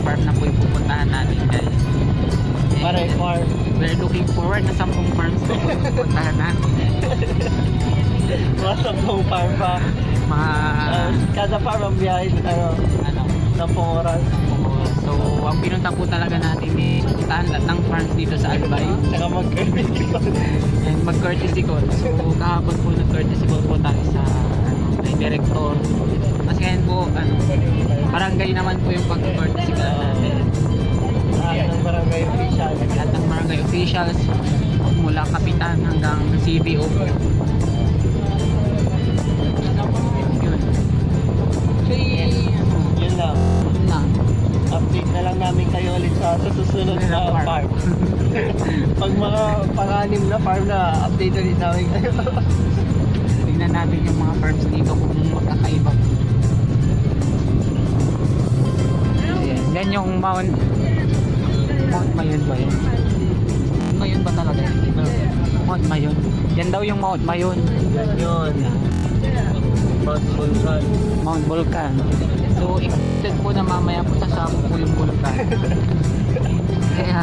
farm na po yung pupuntahan natin guys. Para farm. We're looking forward na 10 farms na po yung pupuntahan natin. Mga 10 farm pa. Mga Kada farm ang biyahe, ano, 10 oras. so ang pinunta po talaga natin is puntahan lahat ng farms dito sa Albay Saka mag-courtesy call. and mag-courtesy call. So kahapon po nag-courtesy call po tayo sa may director. Kasi ngayon po barangay naman po yung pag-courtesy call natin. Ng barangay official. Lahat ng barangay officials mula kapitan hanggang CBO. Yun. Yun lang. Na. Update na lang namin kayo ulit sa susunod na farm. Pag mga pang-anim na farm na, update ulit namin kayo. Tingnan natin yung mga farms dito kung magkakaiba. Ayan. Then yung Mount Mayon ba yun? Mayon ba talaga yun? Mount Mayon. Yan daw yung Mount Mayon. Yan yun. Mount Vulcan. Mount Vulcan. So expected po na mamaya po sasabog po yung Vulcan. Kaya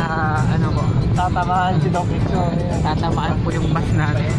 ano po, Tatamaan si Doc Ixo. tatamaan po yung bus natin.